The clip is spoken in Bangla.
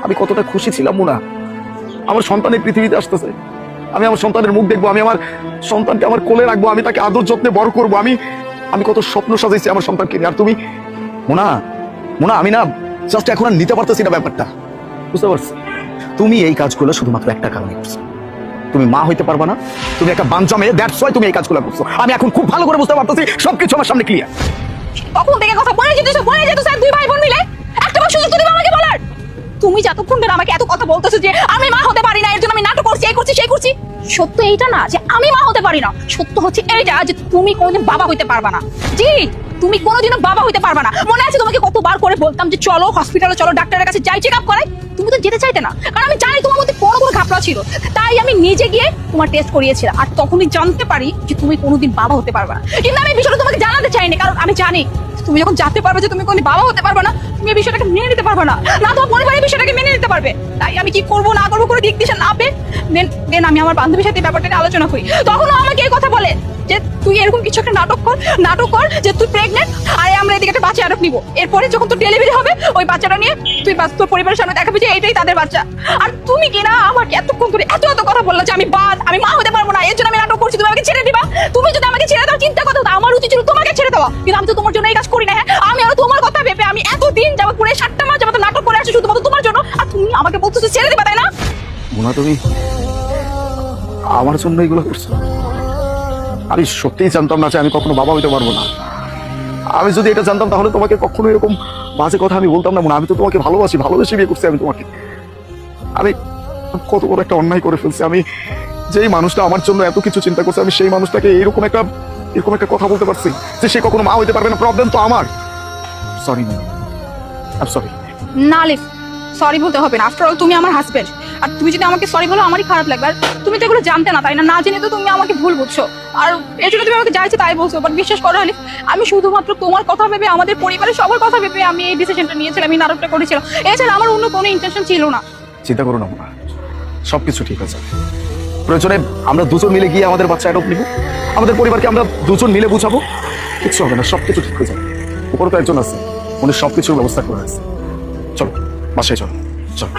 আমি কতটা খুশি ছিলাম মুনা। আমার সন্তান এই পৃথিবীতে আসতেছে, আমি আমার সন্তানের মুখ দেখবো, আমি আমার সন্তানকে আমার কোলে রাখবো, আমি তাকে আদর যত্নে বড় করবো। আমি কত স্বপ্ন সাজাইছি আমার সন্তানকে নিয়ে। আর তুমি মুনা, মুনা আমি না জাস্ট এখন আর নিতে পারতেছি না ব্যাপারটা, বুঝতে পারছি? তুমি এই কাজগুলো শুধুমাত্র একটা কারণে করছো, তুমি মা হইতে পারবা না, তুমি একটা বাঞ্চা মেয়ে, দ্যাটস ওয়াই তুমি এই কাজগুলো করছো। আমি এখন খুব ভালো করে বুঝতে পারতেছি, সবকিছু আমার সামনে ক্লিয়ার। তখন থেকে কথা বলে যেতেছ দুই ভাই বোন মিলে, একটা বার সুযোগ তো দিবা আমাকে বলার। তুমি যতক্ষণ ধরে আমাকে এত কথা বলতেছো যে আমি মা হতে পারি না, এর জন্য আমি নাটক করছি, এই করছি সেই করছি, সত্য এইটা না যে আমি মা হতে পারি না, সত্য হচ্ছে এইটা যে তুমি কোনোদিন বাবা হইতে পারবা না। জি, তুমি কোনোদিনও বাবা হইতে পারবা না। মনে আছে তোমাকে কতবার করে বলতাম যে চলো হসপিটালে, চলো ডাক্তারের কাছে যাই, চেক আপ করাই, তুমি তো যেতে চাইতে না, কারণ আমি জানি তোমার মধ্যে কোনো ঘাপলা ছিল। তাই আমি নিজে গিয়ে তোমার টেস্ট করিয়েছিলাম, আর তখনই জানতে পারি যে তুমি কোনোদিন বাবা হতে পারবা না। কিন্তু আমি এই বিষয়টা তোমাকে জানাতে চাইনি, কারণ আমি জানি তুমি যখন জানতে পারবে যে তুমি কোনোদিন বাবা হতে পারবে না, তুমি এই বিষয়টাকে মেনে নিতে পারবে না, না তোমার পরিবার এই বিষয়টাকে মেনে নিতে পারবে। তাই আমি কি করবো না করবো করে দিকদিশা না পেয়ে দেন আমি আমার বান্ধবীর সাথে ব্যাপারটা নিয়ে আলোচনা করি। তখনও আমাকে এই কথা বলে যে তুই এরকম কিছু একটা নাটক কর যে তুই প্রেগনেন্ট, আর আমরা এদিকে একটা বাচ্চা আটক নিবো, এরপরে যখন তোর ডেলিভারি হবে ওই বাচ্চাটা নিয়ে তুই তোর পরিবারের সামনে দেখাবি যে এইটাই তাদের বাচ্চা। আর তুমি কি না আমাকে এতক্ষণ ধরে এত কথা বললো যে আমি মা হতে পারবো না, এর জন্য আমি নাটক করছি, তুমি আমাকে ছেড়ে দিবা। তুমি যদি আমাকে ছেড়ে দাও, চিন্তা করতে হতো, আমার উচিত ছিল তোমাকে ছেড়ে দেওয়া, কিন্তু আমি তো তোমার জন্য এই কাজ করি না। হ্যাঁ, আমি আর তোমার কথা ভেবে আমি এতদিন যাবত পুরো 7টা মাস যাবত নাটক করে আসছি শুধুমাত্র তোমার জন্য, আর তুমি আমাকে বলতেছো ছেড়ে দিবা, তাই না? মুনা তুমি আমার জন্য এগুলো করছো? আমি সত্যিই জানতাম না যে আমি কখনো বাবা হইতে পারবো না। আমি যদি এটা জানতাম তাহলে তোমাকে কখনো এরকম বাজে কথা আমি বলতাম না মুনা। আমি তো তোমাকে ভালোবেসে বিয়ে করছি আমি তোমাকে। আমি কত বড় একটা অন্যায় করে ফেলছি। আমি যেই মানুষটা আমার জন্য এত কিছু চিন্তা করছে, আমি সেই মানুষটাকে এরকম একটা কথা বলতে পারছি যে সে কখনো মা হইতে পারবে না। প্রবলেম তো আমার। Sorry Muna, I am sorry. না আলিফ, সরি বলতে হবে না, আফটার অল তুমি আমার হাজবেন্ড, আর তুমি যদি আমাকে সরি বলো আমারই খারাপ লাগবে। আর তুমি তো এগুলো জানতে না, তাই না? না জেনে তো তুমি আমাকে ভুল বুঝছো, আর এর জন্য তুমি আমাকে যাইছে তাই বলছো। বাট বিশ্বাস করো আলিফ, আমি শুধুমাত্র তোমার কথা ভেবে, আমাদের পরিবারের সবার কথা ভেবে আমি এই ডিসিশনটা নিয়েছিলাম, এই নাটকটা করেছিলাম। এছাড়া আমার অন্য কোনো ইন্টেনশন ছিল না। চিন্তা করো না মুনা, সবকিছু ঠিক আছে। প্রয়োজনে আমরা দুজন মিলে গিয়ে আমাদের বাচ্চা অ্যাডপ্ট নিব, আমাদের পরিবারকে আমরা দুজন মিলে বুঝাবো, কিচ্ছু হবে না, সবকিছু ঠিক হয়ে যাবে। উপরে তো একজন আছে, উনি সবকিছুর ব্যবস্থা করে আছে। চলো বাসায় চলো, চলো।